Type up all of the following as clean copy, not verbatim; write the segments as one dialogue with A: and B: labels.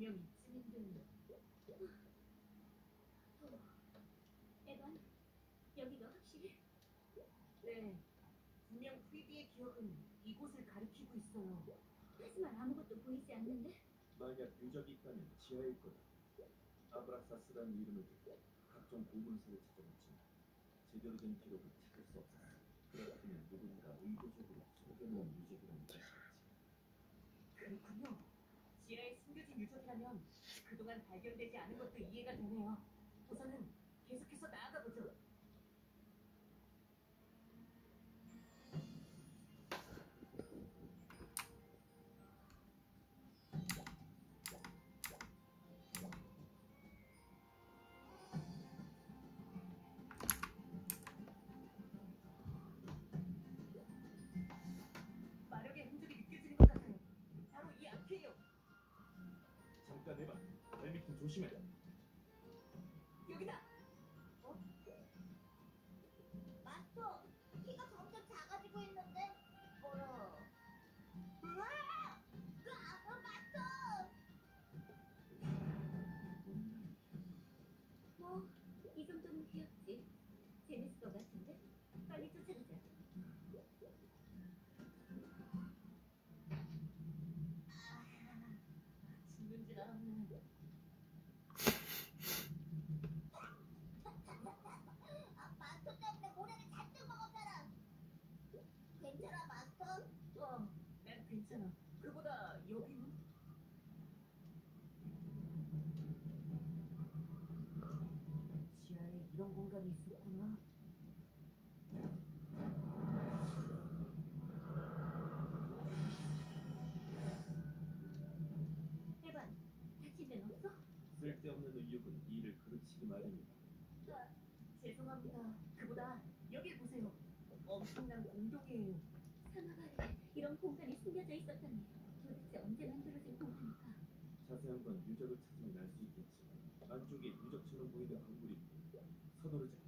A: 분명 이쯤인데.
B: 에반, 여기가 확실해?
A: 네, 분명 프리디의 기억은 이곳을 가리키고 있어요.
B: 하지만 아무것도 보이지 않는데?
C: 만약 유적이 있다면 지하일 거다. 아브락사스라는 이름을 듣고 각종 고문서를 찾아봤지만 제대로 된 기록을 찾을 수 없었어. 그렇다면 누군가 의도적으로 속여놓은 유적이라는 뜻이겠지.
A: 그렇군요. 지하에 숨겨진 유적이라면 그동안 발견되지 않은 것도 이해가 되네요. 우선은 계속해서 나아가보죠. 마력의 흔적이 느껴지는 것 같아요. 바로 이 앞이에요.
C: 잠깐 해봐. 발밑은 조심해.
A: 여기다!
B: 마스터, 키가 점점 작아지고 있는데? 뭐야? 으아! 마스터! 뭐, 이 정도는 귀엽지. 재밌을 것 같은데? 빨리 쫓아가자.
A: 죽는 줄 알았네.
B: 마스터 때문에 모래를 잔뜩 먹었잖아. 괜찮아, 마스터?
A: 난 괜찮아. 그보다 여기는? 지하에 이런 공간이 있었구나.
B: 에반, 다친 데는 없어?
C: 쓸데없는 의욕은 일을 그르치기 마련이다.
A: 죄송합니다. 그보다 여길 보세요. 엄청난 공동이에요.
B: 사막 아래 이런 공간이 숨겨져 있었다니. 도대체 언제 만들어진 공간일까?
C: 자세한 건 유적을 찾으면 알 수 있겠지. 안쪽에 유적처럼 보이는 건물이 있고 서두르자.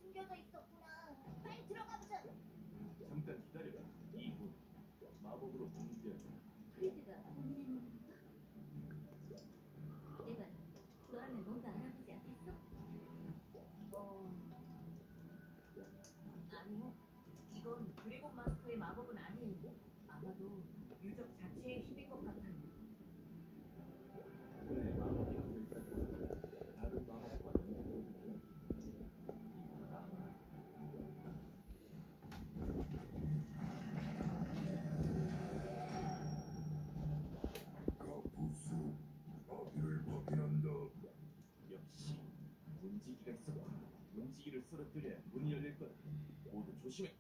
B: 숨겨져 있었구나. 빨리 들어가 보자.
C: 잠깐 기다려라. 이 문 마법으로 붕괴할 거야.
B: 프리드가 고민했는 건가? 에반, 너라면 뭔가 알아보지 않겠어?
A: 아니요. 이건 드래곤 마스터의 마법은 아니에요. 아마도 유적 자체의 힘인 것 같아요.
C: 그래, 마법이 걸려있다고 다른 마법과 연결되는 느낌이 이건 아마
D: 가부수 아기를 확인한다.
C: 역시 문지기가 있었다. 문지기를 쓰러뜨려야 문이 열릴 거야. 모두 조심해.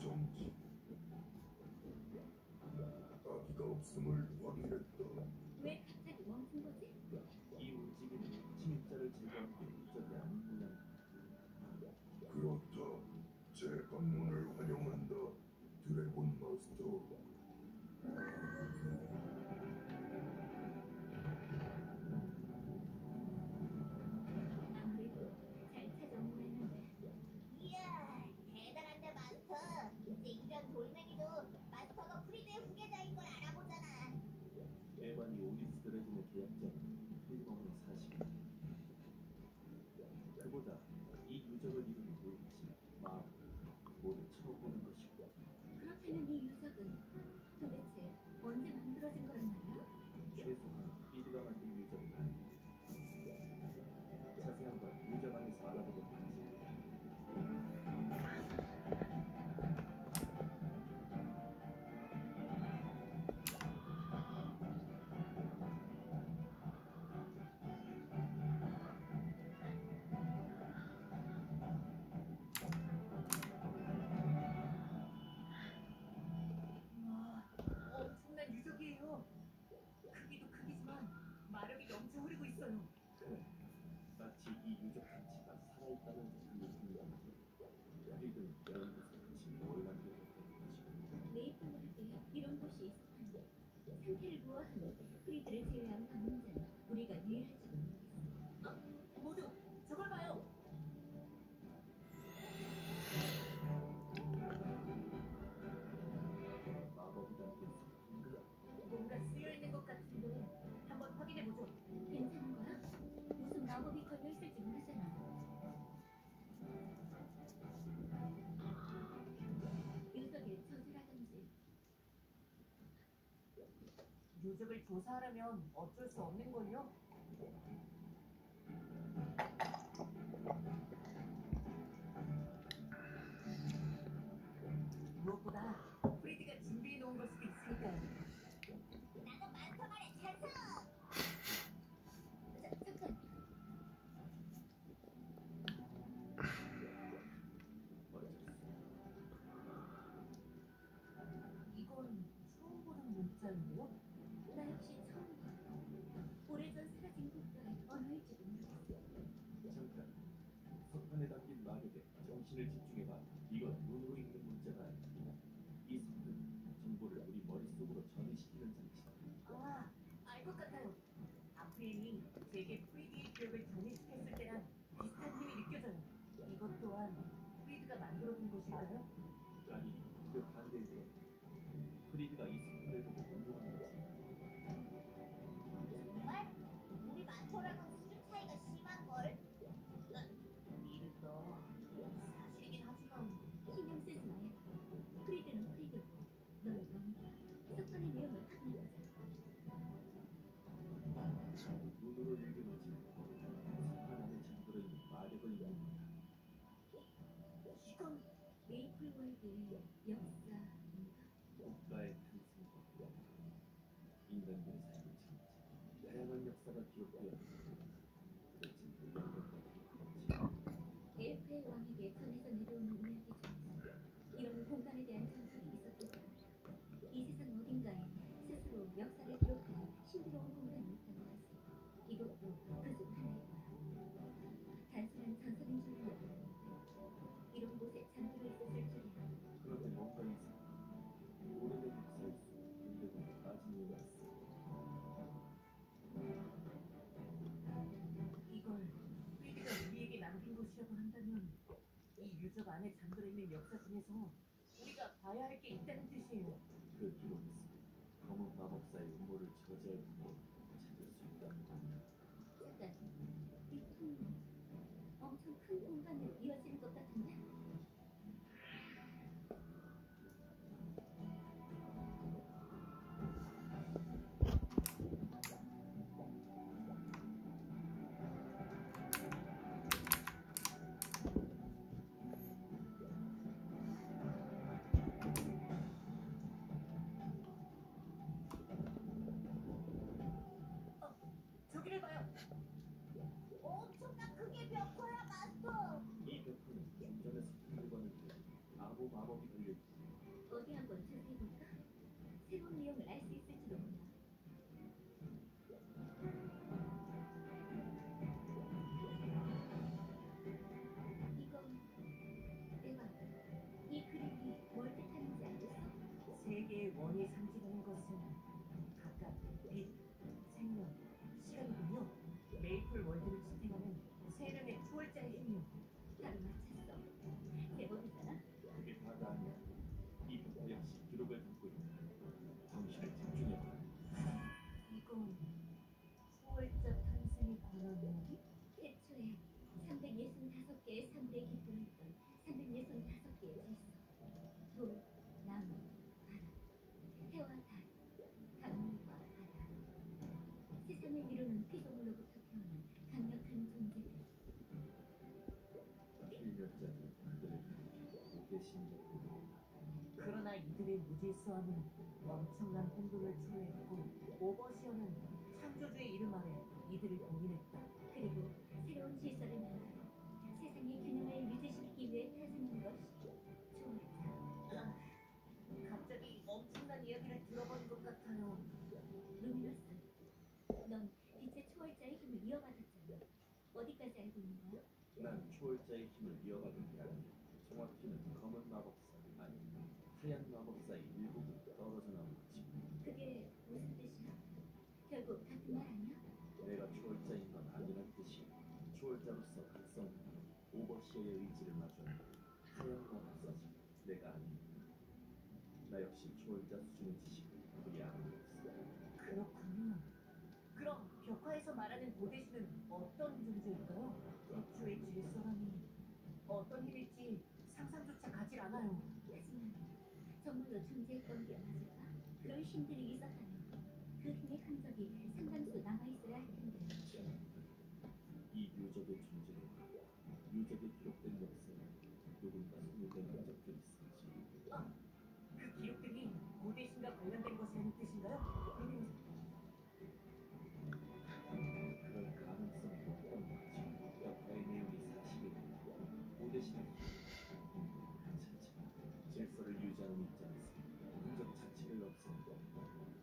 D: 정지. 아기가 없음을 확인했다.
B: 왜 갑자기 멈춘 거지?
C: 이 움직임은 침입자를 제거한 게 목적이 아닌 모양.
D: 그렇다. 제 방문을 환영한다. 드래곤 마스터.
B: 아무래도 잘 찾아온 모양인데.
E: 이야, 대단한데 마스터. 이제 이런 돌멩이도 마스터가 프리드의 후계자인 걸 알아보잖아.
C: 에반이 오니스 드래곤의 계약자는 틀림없는 사실이다. 그보다 이 유적을 이루는 물질, 마법 모두 처음 보는 것이고
B: 그렇다면 이 유적은 도대체 언제 만들어진 거란 말이야?
C: 최소한 이드가 만든 유적은 아니다. 자세한 건 유적 안에서 알아보도록 하지.
A: 와, 엄청난 유적이에요. 크기도 크기지만 마력이 넘쳐 흐르고 있어요.
C: 그래, 마치 이 유적 자체가 살아있다는 듯한 느낌이라는데 프리드는 이런 곳에 그치 뭘 남겨뒀다는 것이고
B: 메이플워드에 이런 곳이 있었다니. 상태를 보아하니 프리드를 제외한 방문자는 우리가 유일할지도 모르겠어.
A: 모두 저걸 봐요.
C: 마법이 담긴 소품이야.
A: 뭔가 쓰여 있는 것 같은데 한번 확인해 보죠.
B: 괜찮은 거야? 무슨 마법이 걸려있을지 모르잖아. 유적의 저주라든지.
A: 유적을 조사하려면 어쩔 수 없는 걸요. 무엇보다 프리드가 준비해 놓은 걸 수도 있으니까요.
E: 나도 마스터 말에 찬성.
B: 잠깐,
C: 어쩔 수 정신을 집중해봐. 이건 눈으로 읽는 문제가 아니야. 이 성은 정보를 우리 머릿속으로 전이시키는 장치다.
A: 아, 알 것 같아요. 아프리인이 제게 프리드의 기억을 전이시켰을 때랑 비슷한 힘이 느껴져요. 이것 또한 프리드가 만들어둔 것일까요?
C: 아니, 그 반대로 프리드가 이 성을 보고 공부하는 거지.
E: 정말? 우리 마스터랑은 수준 차이가 심한걸?
A: 믿어. 사실이긴 하지만
B: 신경 쓰지 마요. 프리드는 프리드고 너는 너니까 사건의 내용을 확인해보자.
C: 눈으로 읽은 거지. 성 안에 잠들어 있는 마력을 읽는 거야.
B: 이건 메이플월드의 역사인가?
C: 국가의 탄생과 인간들의 삶을 참지 다양한 역사가 기록되어 있습니다. 도대체 이런 것들이
B: 엘프의 왕에게 전해서 내려오는 이야기 중에서 이런 공간에 대한 전설이 있었겠다. 이 세상 어딘가에 스스로 역사를 기록하는 신비로운 공간이 있다고 하지. 이것도 그 중 하나일 거야. 단순한 전설인 줄은 알았는데 이런 곳에 잠들어 있었을 줄이야.
C: 그런데 뭔가 이상 오래된 역사일 수 근데도 빠진 이유가 있어.
A: 이걸 프리드가 우리에게 남긴 것이라고 한다면 이 유적 안에 잠들어 있는 역사 중에서 우리가 봐야 할 게 있다는 뜻이에요.
C: 그 기록에서 검은 마법사의 음모를 저지할 방법을 찾을 수 있다는 거야.
B: 잠깐, 이 통로 엄청 큰 공간으로 이어지는 것 같은데?
A: 저기를 봐요.
E: 엄청난 그게 몇 거야, 마스터?
C: 이 벽화는 중전에서 물건을 아무 마법이 걸려있고
B: 어디 한번 조사해볼까? 새로운 내용을 알 수 있을지도 몰라. 이건 내가 이 그림이 뭘 뜻하는지 알겠어?
A: 세계의 원이 상징하는 것은 각각 빛, 생명, 시간이군요. 메이플 월드를 지탱하는 세 명의 초월자의 힘이요.
B: 바로 맞췄어. 대박이잖아.
C: 그게 다가 아니야. 이 벽화 역시 기록을 담고 있다. 정신을 집중해봐.
A: 이건 초월자 탄생에 관한 이야기?
B: 애초에 365개의 3대에 기부했던 365개의 질서. 돌, 나무, 바람, 해와 달, 강물과 바다. 세상을 이루는 피조물로부터 태어난 강력한 존재들.
C: 필멸자들은 그들을 고대 신적으로 부른다.
A: 그러나 이들의 무질서함은 엄청난 혼돈을 초래했고 오버시어는 창조주의 이름 아래 이들을 봉인했다.
B: 그리고 새로운 질서를 만들어 세상의 균형을 유지시키기 위해 탄생한 것이 초월자.
A: 갑자기 엄청난 이야기를 들어본 것 같아요.
B: 루미너스, 넌 빛의 초월자의 힘을 이어받았잖아. 어디까지 알고 있는 거야?
C: 난 초월자의 힘을 이어받은 게 아니야. 정확히는 검은 마법사, 아니 하얀 마법사의 일부분 떨어져 나온 거지.
B: 그게 무슨 뜻이야? 결국 같은 말 아니야?
C: 내가 초월자인 건 아니란 뜻이야. 초월자로서 각성 오버시어의 의지를 마주한 하얀 마법사지. 내가 아니야. 나 역시 초월자 수준의 지식을 그리 아는 게 없어.
A: 그렇군요. 그럼 벽화에서 말하는 고대신은 어떤 존재일까요? 애초의 질서라니 어떤 힘일지 상상조차 가질 않아요.
B: 하지만 정말로 존재했던 게 맞을까? 그런 힘들이 있었다면 그 힘의 흔적이 상당수 남아있어야 할 텐데.
C: 이 유적의 존재를 유적에 기록된 역사에 누군가 손을 댄 적들이 있을지.
A: 그 기록들이 고대신과 관련된 것이라는 뜻인가요?
C: 그럴 가능성이 높다는 거지. 역사의 내용이 사실이면 고대신은 괜찮지만 질서를 유지하는 입장에서 흔적 자체를 없애고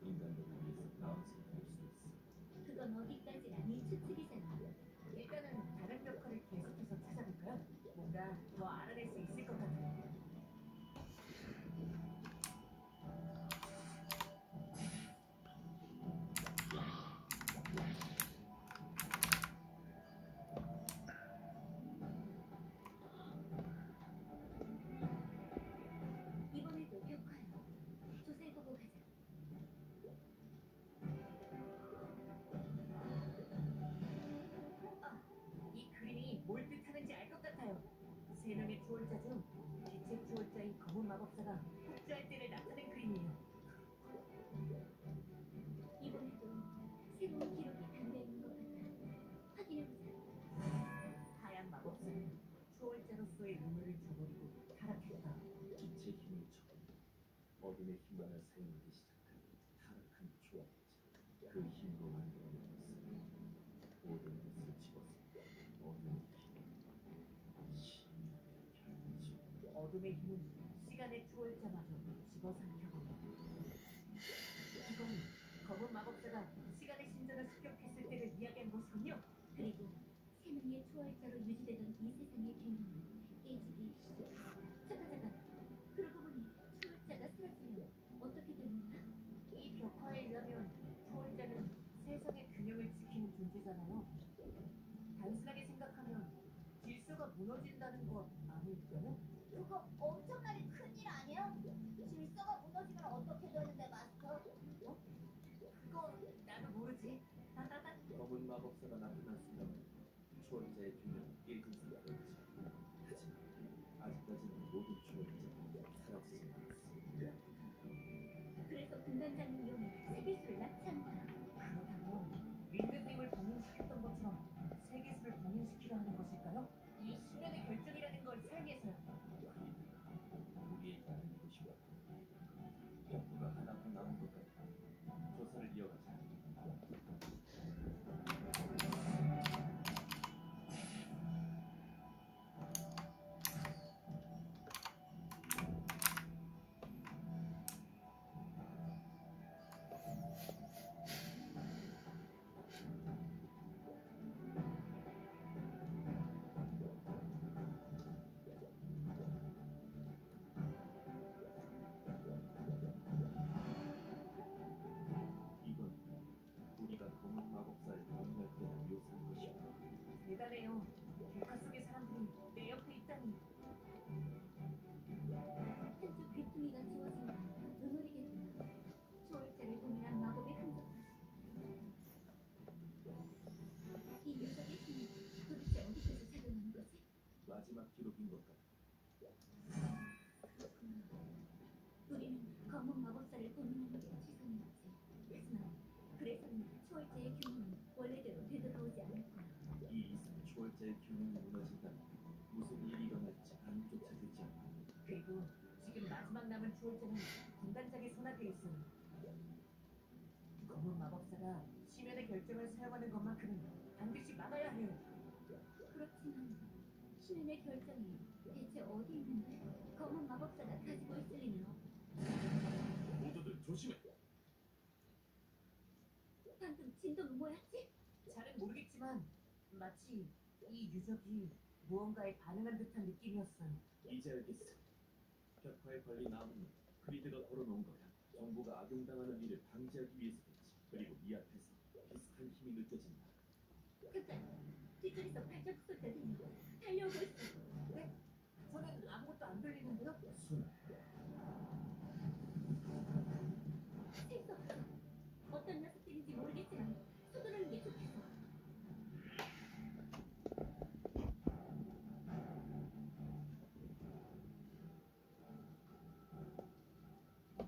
C: 인간들을 위해서 나은 선택일 수도 있어.
B: 그건 어디까지나 네 추측이잖아.
A: 일단은 다른 벽화를 계속해서 찾아볼까요? 더 알아낼 수 있을 것 같아요.
B: 이번에도 벽화요. 조사해보고 가자.
A: 이 그림이 뭘 뜻하는지 알 것 같아요. 세 명의 추월자 중 빛의 추월자인 검은 마법사가 폭주할 때를 나타낸 그림이에요.
B: 이번에도 새로운 기록이 담겨있는 것 같아. 확인해보자.
A: 하얀 마법사는 추월자로서의 의무를 저버리고 타락했다.
C: 빛의 힘을 저버리고 어둠의 힘만을 사용하기 시작한 타락한 초월자. 그 힘으로 만들어낸 것은 모든 것을 집어서 어둠의 힘, 심연의 별이죠.
A: 어둠의 힘은 시간의 추월자마저 집어삼켜버린다. 이건 검은 마법사가 시간의 신전을 습격했을 때를 이야기한 것이군요.
B: 그리고 세 명의 초월자로 유지되던 이 세상의 균형이 깨지기 시작했어. 잠깐. 그러고 보니 초월자가 사라지면 어떻게 되는 거야?
A: 이 벽화에 의하면 초월자는 세상의 균형을 지키는 존재잖아요. 단순하게 생각하면 질서가 무너진다는 것 아닐까요?
E: 그거 엄청나게 큰일 아니야? 질서가 무너지면 어떻게 되는데, 마스터?
A: 그건 나도 모르지.
C: 검은 마법사가 나타난 순간 초월자의 균형은 깨진 상태였지. 하지만 아직까지는 모든 초월자가 사라지지 않았어.
B: 그래서 분단장님 용이 세계수를 납치한 거야.
A: 그렇다면 윈드빔을 봉인시켰던 것처럼 세계수를 봉인시키려 하는 것일까요? 이 시련의 결정이라는 걸 살리해서요.
C: 우리에게 알리고 싶었고 벽구가 하나만 남은 것 같아. 조사를 이어가자. 이건 우리가 검은 마법사를 공유할 때나 묘사한 것이야.
A: 대단해요. 벽화 속의 사람들이 내 옆에 있다니.
B: 한쪽 귀퉁이가 지워진 건 눈물이겠구나. 초월자를 동일한 마법의 흔적들. 이 유적의 힘이 도대체 어디까지 작용하는 거지?
C: 마지막 기록인 것 같아.
B: 그렇구나. 우리는 검은 마법사를 고민하는 게 최선이었지. 하지만 그래서는 초월자의 균형은 원래대로 되돌아오지 않을 거야.
C: 이 이상 초월자의 균형이 무너진다면 무슨 일이 일어날지 감조차 되지 않아.
A: 그리고 지금 마지막 남은 추월자는 분단장의 손아귀에 있어요. 검은 마법사가 심연의 결정을 사용하는 것만큼은 반드시 막아야 해요.
B: 그렇지만 신의 결정이 대체 어디 있는데 검은 마법사가 가지고 있을 리는 없.
C: 모두들 조심해.
B: 방금 진동은 뭐였지?
A: 잘은 모르겠지만 마치 이 유적이 무언가에 반응한 듯한 느낌이었어요.
C: 이제 알겠어. 벽화에 걸린 나무는 크리드가 걸어놓은 거야. 정부가 악용당하는 일을 방지하기 위해서겠지. 그리고 이 앞에서 비슷한 힘이 느껴진다.
B: 잠깐 뒷줄에서 발자국 소리가 들리고 달려오고 있어.
A: 네? 저는 아무것도 안 들리는데요?
C: 순.
B: 셀수 없어. 어떤 녀석들인지 모르겠지만 서두르는 게 좋겠어.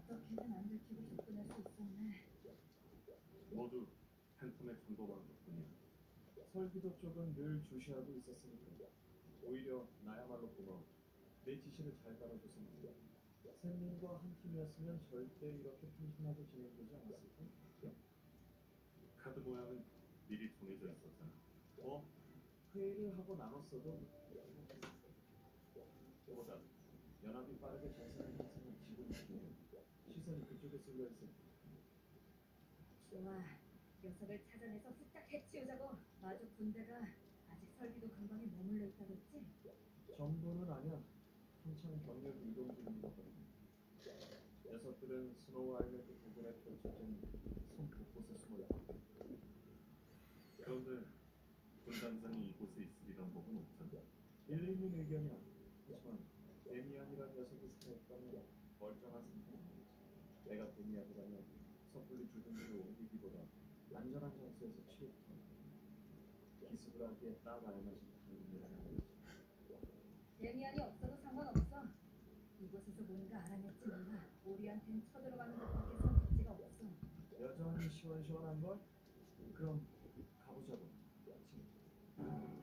A: 어떻게든 안 들키고 접근할 수 있었네.
C: 모두 팬텀의 정보만 덕분이야. 설기도 쪽은 늘 주시하고 있었으니까 오히려 나야말로 고마워. 내 지시를 잘 따라줘서 말이야. 샘민과 한 팀이었으면 절대 이렇게 튼튼하게 진행되지 않았을 거야. 카드 모양은 미리 정해져 있었잖아. 회의를 하고 나눴어도 그보다 연합이 빠르게 전선을 형성한 지금 중에 시선이 그쪽에 쏠려 있을
A: 좋아. 녀석을 찾아내서 후딱 해치우자고. 마주 군대가 아직 설비도 근방에 머물러 있다고 했지?
C: 전부는 아니었 한참 경력 이동 중이거든. 녀석들은 스노우 아일랜드 부근에 펼쳐진 섬 곳곳에 숨어있다. 그런데 군단장이 이곳에 있으리란 법은 없잖아. 일리 있는 의견이야. 하지만 데미안이란 녀석이 살아있다면 멀쩡한 상태는 아니지. 내가 데미안이라면 섣불리 죽은 뒤로 옮기기보다 안전한 장소에서 치료부터 기습을 하기에 딱 알맞은 타이밍이라는 거지.
B: 데미안이 없어도 상관없어. 이곳에서 뭔가 알아냈지 몰라. 우리한텐 쳐들어가는 것밖에 선택지가 없어.
C: 여전히 시원시원한걸? 그럼 가보자고. 지금.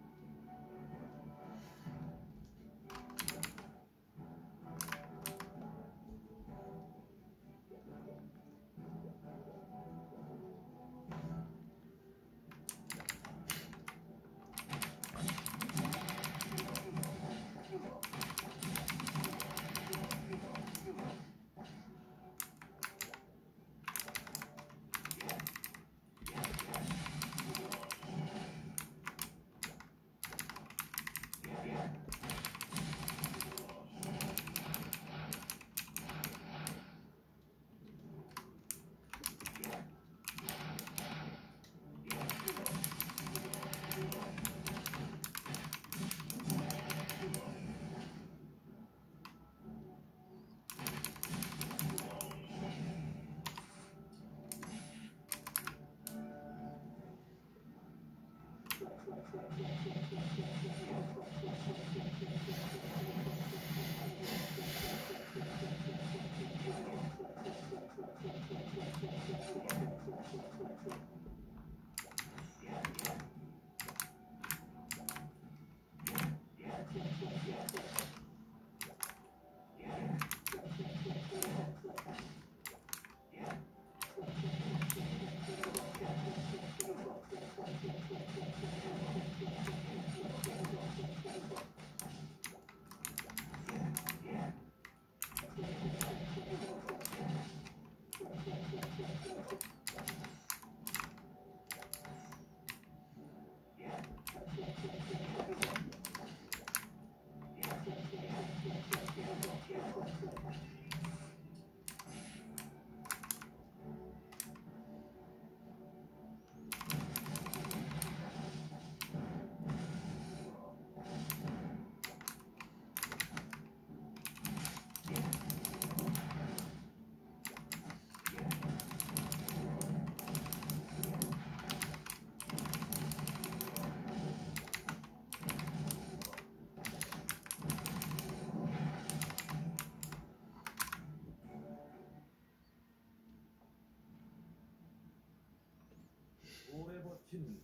C: 오래 버티는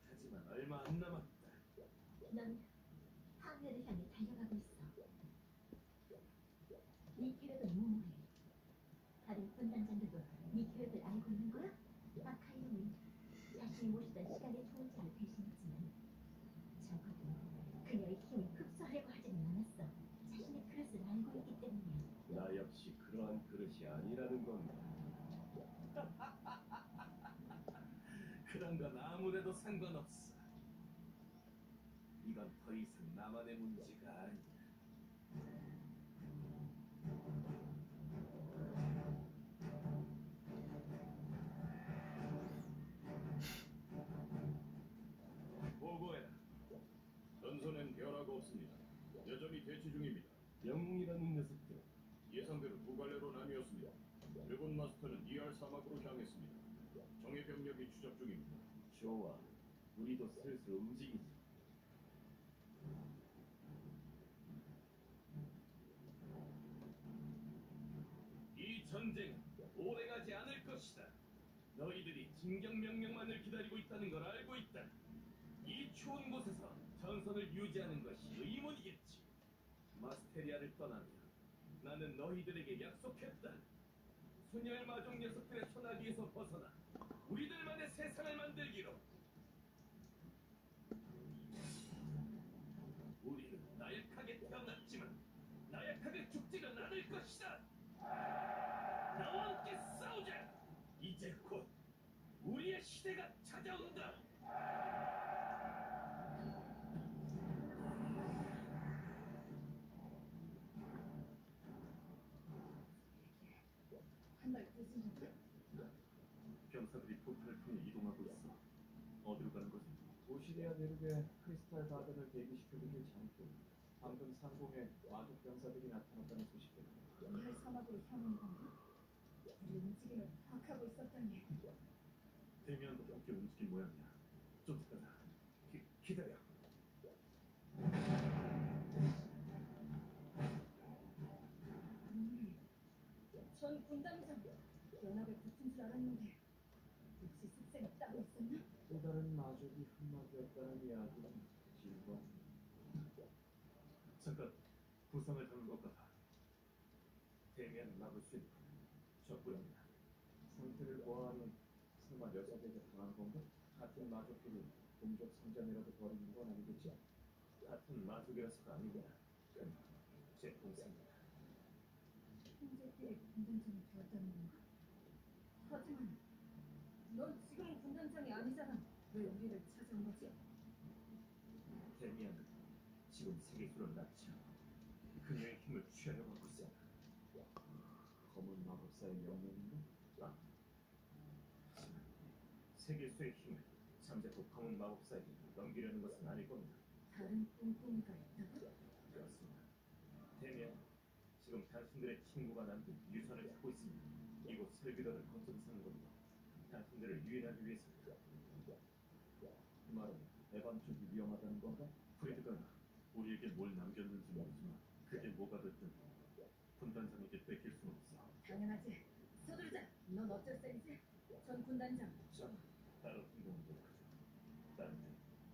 C: 하지만 얼마 안 남았다.
B: 넌 항해를 향해 달려가고 있어. 네 계획은 무모해. 다른 군단장들도 네 계획을 알고 있는 거야? 아카이오는 자신이 모시던 시간의 통치를 대신했지만 적어도 그녀의 힘을 흡수하려고 하지는 않았어. 자신의 그릇을 알고 있기 때문이야.
C: 나 역시 그러한 그릇이 아니라는 건가. 그런 건 아무래도 상관없어. 이건 더 이상 나만의 문제가 아니야.
F: 보고해라. 전선엔 변화가 없습니다. 여전히 대치 중입니다.
C: 영웅이라는 녀석들.
F: 예상대로 두 갈래로 나뉘었습니다. 드래곤 마스터는 ER 사막으로 향했습니다. 정예 병력이 추적 중입니다.
C: 좋아. 우리도 슬슬 움직이자. 이 전쟁은 오래가지 않을 것이다. 너희들이 진경 명령만을 기다리고 있다는 걸 알고 있다. 이 추운 곳에서 전선을 유지하는 것이 의문이겠지. 마스테리아를 떠나면 나는 너희들에게 약속했다. 순혈 마족 녀석들의 소나기에서 벗어나 우리들만의 세상을 만들기로. 우리는 나약하게 태어났지만 나약하게 죽지는 않을 것이다. 나와 함께 싸우자. 이제 곧 우리의 시대가 찾아온다.
B: 있었나 봐.
C: 병사들이 포탈을 통해 이동하고 있어. 어디로 가는 거지?
G: 오시리아 대륙에 크리스탈 가든을 대기시켜두길 잘했고 방금 상공에 마족 병사들이 나타났다는 소식을.
B: 이할 사막으로 향하는 건가? 우리 움직임을 파악하고 있었다니.
C: 데미안도 함께 움직인 모양이야. 쫓아가자. 기다려.
B: 전 군단장 연합에 붙은 줄 알았는데 혹시 습세가 따로 있었나?
G: 또 다른 마족이 흠막이었다는 이야기는 질거.
C: 잠깐 부상을 당한 것 같아. 데미안을 막을 수 있는 적부랍니다.
G: 상태를 보아하니 설마 녀석에게 당한 건가? 같은 마족끼리 동족 상잔이라도 벌이는 건 아니겠지?
C: 같은 마족이라서가 아니고 그건 제 동생이야.
B: 형제끼리 군단장이 되었다는 건가? 하지만 넌 지금 군단장이 아니잖아. 왜 우리를 찾아온 거지?
C: 데미안은 지금 세계수를 낮춰 그녀의 힘을 취하려고 하고 있어.
G: 검은 마법사의 명령인가?
C: 하지만 세계수의 힘을 잠재도 검은 마법사에게 넘기려는 것은 아닐 겁니다.
B: 다른 꿍꿍이가 있다고?
C: 그렇습니다. 데미안, 지금 당신들의 친구가 남긴 유산을 찾고 있습니다. 이곳 설비도를 거쳐서 사는 겁니다. 당신들을 유인하기 위해서입니다.
G: 그 말은 에반 쪽이 위험하다는 건가?
C: 프리드가 우리에게 뭘 남겼는지 모르지만 그게 뭐가 됐든 군단장에게 뺏길 수는 없어.
B: 당연하지. 서둘자. 넌 어쩔 셈이지? 전 군단장.
C: 자, 따로 행동을 못하죠. 다른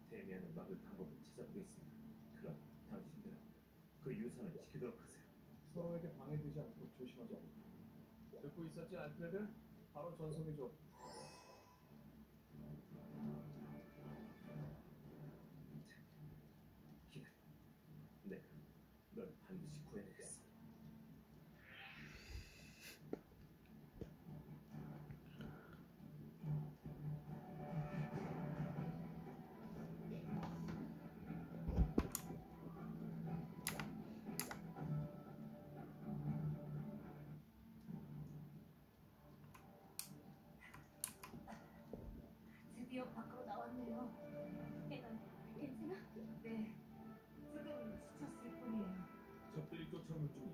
C: 데미안을 막을 방법을 찾아보겠습니다. 그럼 당신들은 그 유산을 지키도록 하세요.
G: 서로에게 방해되지 않도록 조심하자. 듣고 있었지, 알프레드? 바로 전송해줘.
C: 기다려. 내가 널 반드시 구해내겠어.
B: 드디어 밖으로 나왔네요. 에반, 괜찮아? 네. 조금 지쳤을 뿐이에요.
C: 적들이 쫓아오는 중이야.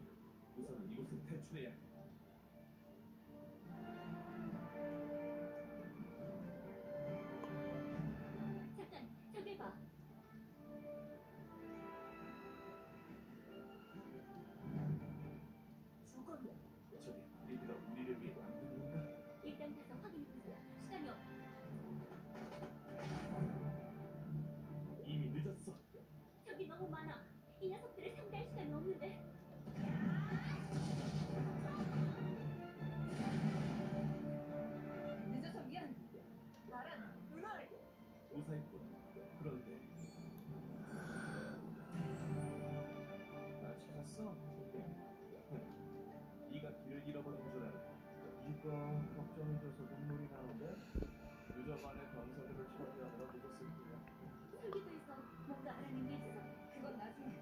C: 우선은 이곳을 탈출해야 해.
B: 잠깐, 저길 봐.
C: 저건 저기 프리드가 우리를 위해 만든 건가?
B: 일단 가서 확인해보자. 시간이 없.
C: 이미 늦었어.
B: 저기 너무 많아. 이 녀석들을 상대할 시간이 없는데. 늦어서 미안. 나란, 눈을.
C: 오사이코. 그런데
G: 날 찾았어?
C: 네가 길을 잃어버린 줄 알아.
G: 이거 걱정이 돼서 눈물이 나는데? 유저반의 병사들을 처리하느라 늦었을 뿐이야.
B: 설계도에서 뭔가 알아낸 게 있어. 그건 나중에.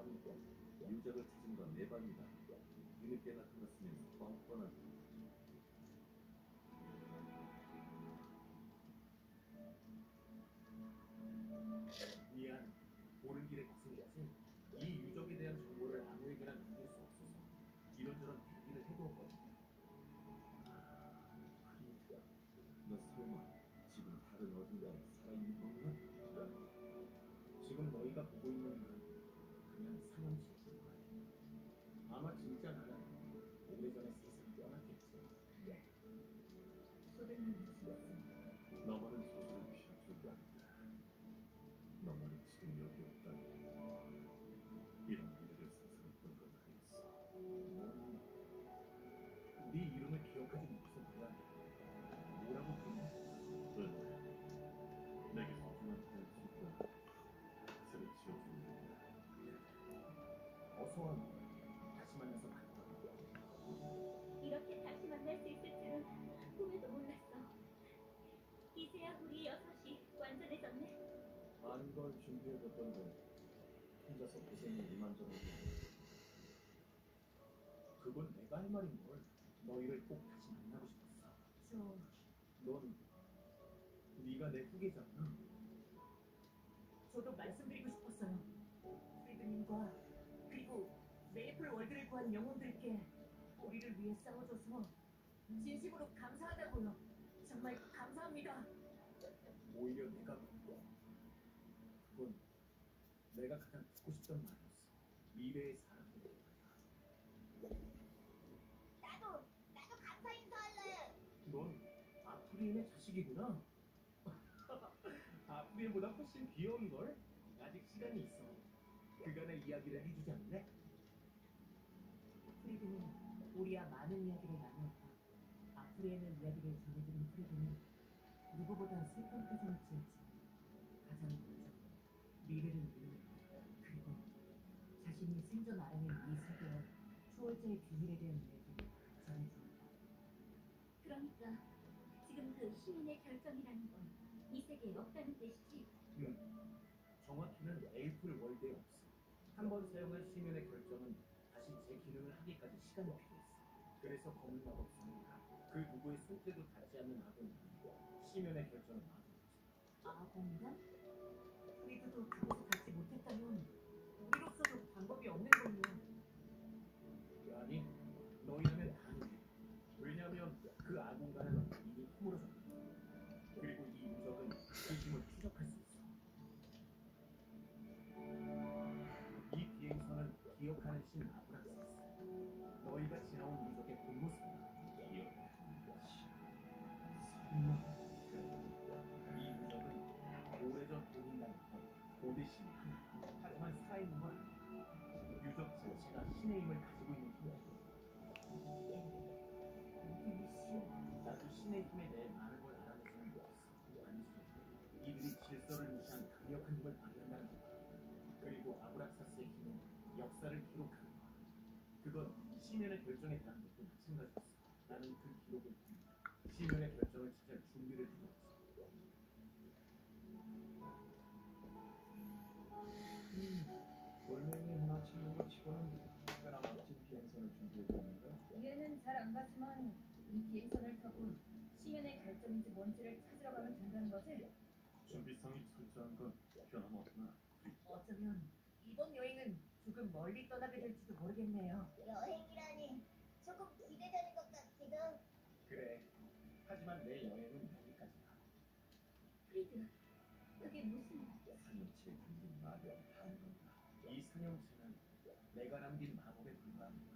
C: 뭐합니까? 유적을 찾은 건 에바입니다. 뒤늦게 나타났으면 뻔뻔한. 미안. 오는 길에 고생했지. 이 유적에 대한 정보를 아무에게나 남길 수 없어서 이런저런 얘기를 해보거든요. 프리드야, 너 설마 지금 다른 어딘가에 살아있는 건가? 지금 너희가 보고 있는 건 그냥 상황실 거야. 아마 진짜 나는 오래전에 세상을 떠났겠지.
B: 수백 년이 지났어.
C: 너만은 저주를 피할 줄도 안다. 너만은 지금 여기 없다니. 이런 미래를 상상했던 건 아니었어. 네 이름을 기억하지 못해서 미안해. 뭐라고 부르냐? 내게 소중한 그런 술과 가사를 지어주는 거야. 어서와. 다시 만나서 반가워.
B: 이렇게 다시 만날 수 있을 줄은 꿈에도 몰랐어. 이제야 우리 여섯이 완전해졌네.
G: 많은 걸 준비해뒀던데 혼자서 고생이 이만저만이 아니야.
C: 그건 내가 할 말인걸. 너희를 꼭 다시 만나고 싶었어. 넌 네가 내 후계자구나.
A: 저도 말씀드리고 싶었어요. 프리드님과 그리고 메이플 월드를 구한 영혼들께 우리를 위해 싸워줘서 진심으로 감사하다고요. 정말 감사합니다.
C: 오히려 내가 말이야. 그건 내가 가장 듣고 싶던 말이었어. 미래의 사람들에게 말이야.
E: 나도 감사 인사할래.
C: 넌 아프리인의 자식이구나. 아프리인보다 훨씬 귀여운걸? 아직 시간이 있어. 그간의 이야기를 해주지 않을래?
A: 프리드는 우리와 많은 이야기를 나누었다. 아프리에는 이야기를 전해주는 프리드는 누구보다 슬픈 표정을 지었지. 가장 먼저 미래를 의논했다. 그리고 자신이 생전 알아낸 이 세계와 초월자의 비밀에 대한 이야기를 전해주었다.
B: 그러니까 지금 그 시민의 결정이라는 건 이 세계에 없다는 뜻이지?
C: 정확히는 에이플 월드에 없어. 한 번 사용한 시면의 결정은 다시 제 기능을 하기까지 시간이 필요했어. 그래서 검은 마법사가 그 누구의 손때도 닿지 않는 아군이 시면의 결정을 막았지.
A: 아공간? 프리드도 그곳에 닿지 못했다면 우리로서도 방법이 없는 걸요.
C: 아니, 너희라면 가능해. 왜냐하면 그 아군과는 이미 허물어졌거든. 그리고 이 유적은 그 힘을 추적할 수 있어. 이 비행선은 기억하는 신 아브락사스. 너희가 지나온 유적의 본모습이다. 기억하는 것이. 설마. 이 유적은 오래전 본인당했던 고대 신이 하나. 하지만 살아있는 건 아니야. 유적 자체가 신의 힘을 가지고 있는 힘이야. 나도 신의 힘에 대해 많은 걸 알아내지는 못했어. 단지 이들이 질서를 무시한 강력한 힘을 발휘한다는 것. 그리고 아브락사스의 힘은 역사를 기록하는 것. 그건 시면의 결정에 대한 것도 마찬가지였어. 나는 그 기록을 통해 시면의 결정을 찾을 준비를 해왔어.
G: 돌멩이 하나 치는 것 치고는 특별한 멋진 비행선을 준비해줬는데
H: 이해는 잘 안 가지만 이 비행선을 타고 시면의 결정인지 뭔지를 찾으러 가면 된다는 거지?
C: 준비성이 철저한 건 변함없구나.
A: 어쩌면 이번 여행은 조금 멀리 떠나게 될지도 모르겠네요.
E: 여행이라니 조금 기대되는 것 같기도.
C: 그래. 하지만 내 여행은 여기까지야.
B: 프리드, 그게 무슨...
C: 사냥체에 담긴 마법이 닿은 건가. 이 사냥체는 내가 남긴 마법에 불과합니다.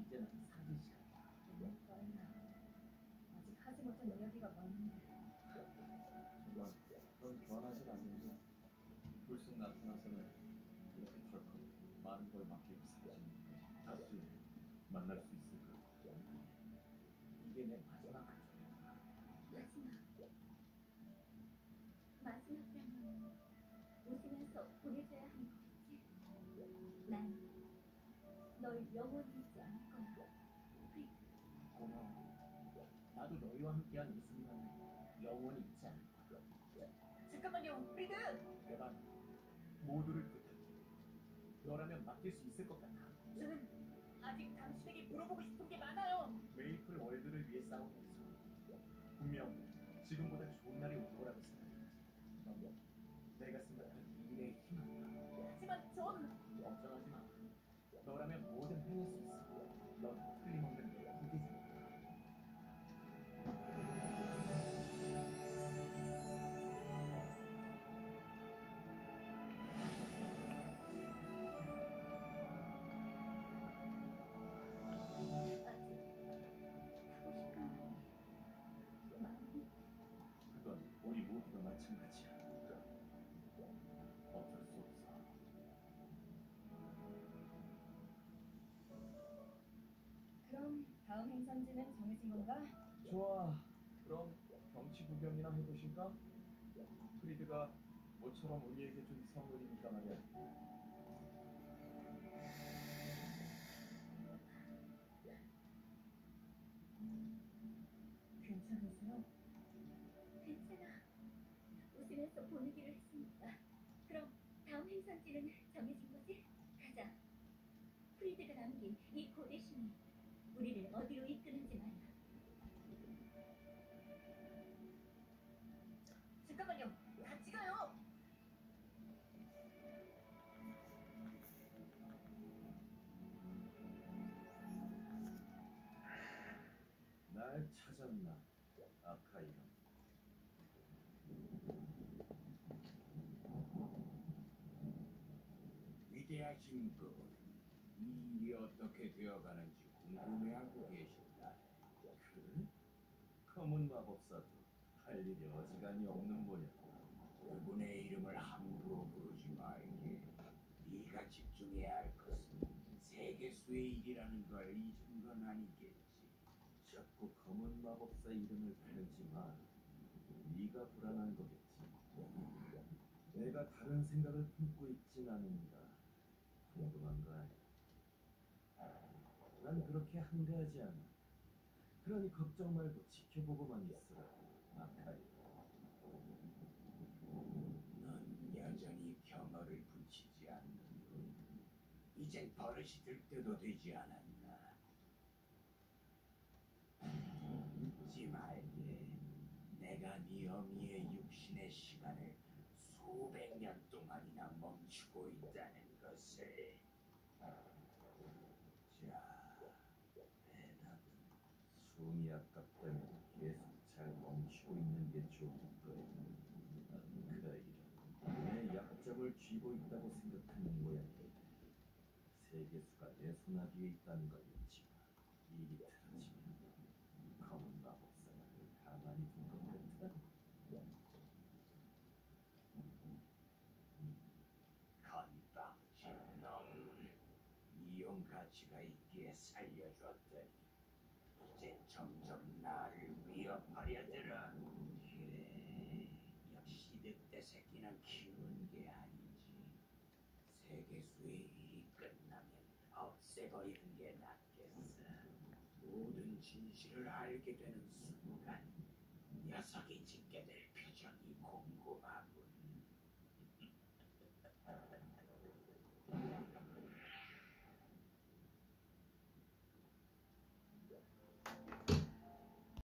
C: 이제 난 사라질 시간이야.
H: 너무 빨라. 아직 하지 못한 이야기가 많은데.
G: 정말 넌 변하진 않는데 불쑥 나타나서는 이렇게 덜컥 많은 걸 맡기고 사라지는
C: 다시 만날 수 있을까? 이게 내 마지막 약속이야.
B: 마지막이라면 웃으면서 보내줘야 하는 거겠지? 난 널 영원히 잊지 않을 거야. 프리드.
C: 고마워. 나도 너희와 함께한 이 순간을 영원히 잊지 않을 거야.
A: 잠깐만요, 프리드!
C: 내가 모두를 부탁해. 너랑
G: 지금보다 좋은 날이 올 거라고 생각했지. 넌 내가 생각하는 미래의 희망이야.
A: 하지만 전
G: 걱정하지 마. 너라면 뭐든 해낼 수 있어. 넌 틀림없는 내 후계자야. 그건 우리 모두가 마찬가지야. 어쩔 수 없어.
H: 그럼 다음 행선지는 정해진 건가?
G: 좋아. 그럼 경치 구경이나 해보실까? 프리드가 모처럼 우리에게 준 선물이니까 말이야.
A: 괜찮으세요?
B: 괜찮아. 웃으면서 보내기로 했으니까. 그럼 다음 행선지는 정해진 거지? 가자. 프리드가 남긴 이 고대 신이 우리를 어디로 이끄는지 말이야.
A: 잠깐만요. 같이 가요.
C: 날 찾았나, 아카이라.
I: 위대하신 분, 이 일이 어떻게 되어가는지 궁금해하고 계신다.
C: 그래? 검은 마법사도 할 일이 어지간히 없는 모양.
I: 그분의 이름을 함부로 부르지 말게. 네가 집중해야 할 것은 세계수의 일이라는 걸 잊은 건 아니겠지.
C: 자꾸 검은 마법사 이름을 부르지 마. 네가 불안한 거겠지. 내가 다른 생각을 품고 있진 않은가. 궁금한 거 아니야. 난 그렇게 한가하지 않아. 그러니 걱정 말고 지켜보고만 있으라, 아카이.
I: 넌 여전히 경어를 붙이지 않는군. 이젠 버릇이 들 때도 되지 않았나. 잊지 말게. 내가 네 어미의 육신의 시간을 수백 년 동안이나 멈추고 있다는 것을. 자,
C: 대답은 숨이 아깝다면 계속 잘 멈추고 있는 게 좋을 거야. 아카이라, 내 약점을 쥐고 있다고 생각하는 모양이야. 세계수가 내 손아귀에 있다는 걸 잊지 마. 일이 틀어지면 검은 마법사가 늘 가만히 둘 것 같아.
I: 건방진 놈. 이용 가치가 있기에 살려줬더니 이제 점점 나를 위협하려 들어. 그래, 역시 늑대 새끼는 키우는 게 아니지. 세계수의 일이 끝나면 없애버리는 게 낫겠어. 모든 진실을 알게 되는 순간 녀석이 짓게 될 표정이 궁금하고.